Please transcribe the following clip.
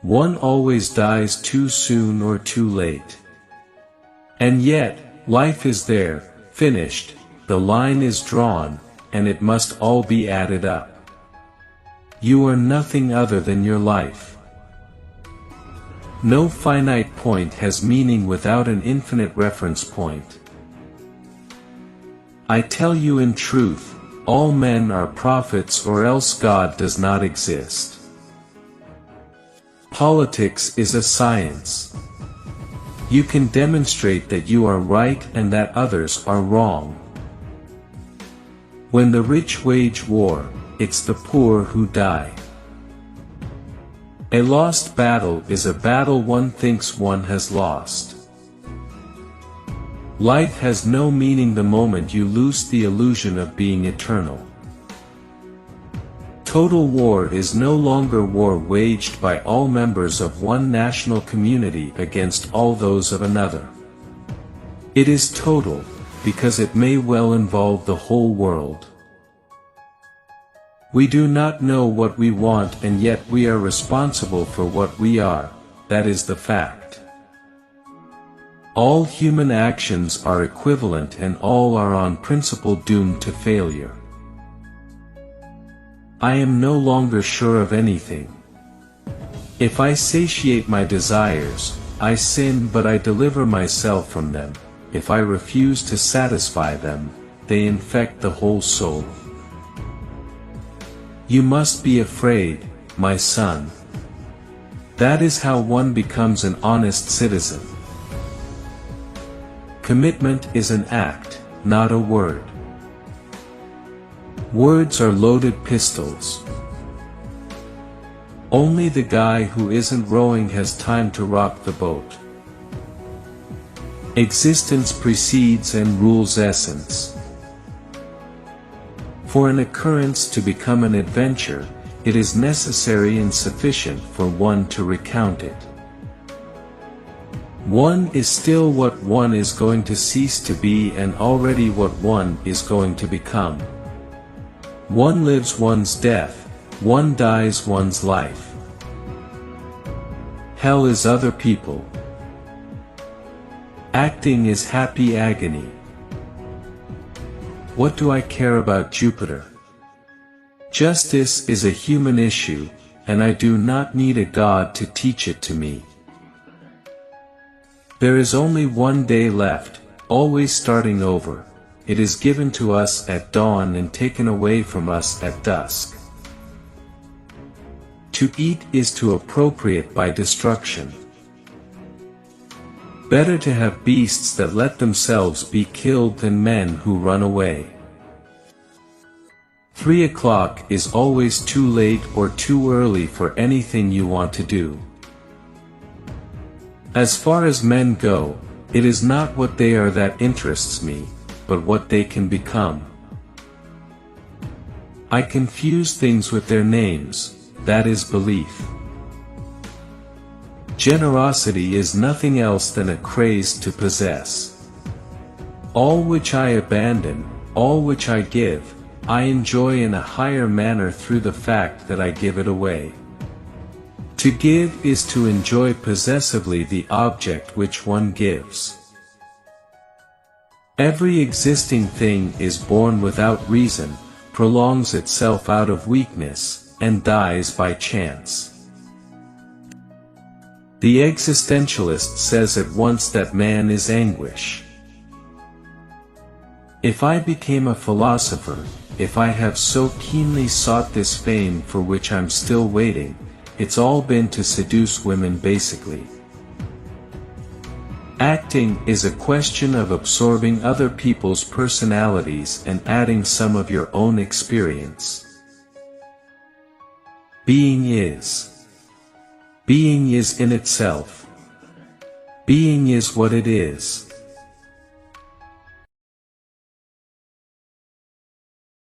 One always dies too soon or too late. And yet, life is there, finished, the line is drawn, and it must all be added up. You are nothing other than your life. No finite point has meaning without an infinite reference point. I tell you in truth, all men are prophets or else God does not exist. Politics is a science. You can demonstrate that you are right and that others are wrong. When the rich wage war, it's the poor who die. A lost battle is a battle one thinks one has lost. Life has no meaning the moment you lose the illusion of being eternal. Total war is no longer war waged by all members of one national community against all those of another. It is total, because it may well involve the whole world. We do not know what we want and yet we are responsible for what we are, that is the fact. All human actions are equivalent and all are on principle doomed to failure. I am no longer sure of anything. If I satiate my desires, I sin but I deliver myself from them. If I refuse to satisfy them, they infect the whole soul. You must be afraid, my son. That is how one becomes an honest citizen. Commitment is an act, not a word. Words are loaded pistols. Only the guy who isn't rowing has time to rock the boat. Existence precedes and rules essence. For an occurrence to become an adventure, it is necessary and sufficient for one to recount it. One is still what one is going to cease to be and already what one is going to become. One lives one's death, one dies one's life. Hell is other people. Acting is happy agony. What do I care about Jupiter? Justice is a human issue, and I do not need a god to teach it to me. There is only one day left, always starting over. It is given to us at dawn and taken away from us at dusk. To eat is to appropriate by destruction. Better to have beasts that let themselves be killed than men who run away. 3 o'clock is always too late or too early for anything you want to do. As far as men go, it is not what they are that interests me, but what they can become. I confuse things with their names, that is belief. Generosity is nothing else than a craze to possess. All which I abandon, all which I give, I enjoy in a higher manner through the fact that I give it away. To give is to enjoy possessively the object which one gives. Every existing thing is born without reason, prolongs itself out of weakness, and dies by chance. The existentialist says at once that man is anguish. If I became a philosopher, if I have so keenly sought this fame for which I'm still waiting, it's all been to seduce women basically. Acting is a question of absorbing other people's personalities and adding some of your own experience. Being is. Being is in itself. Being is what it is.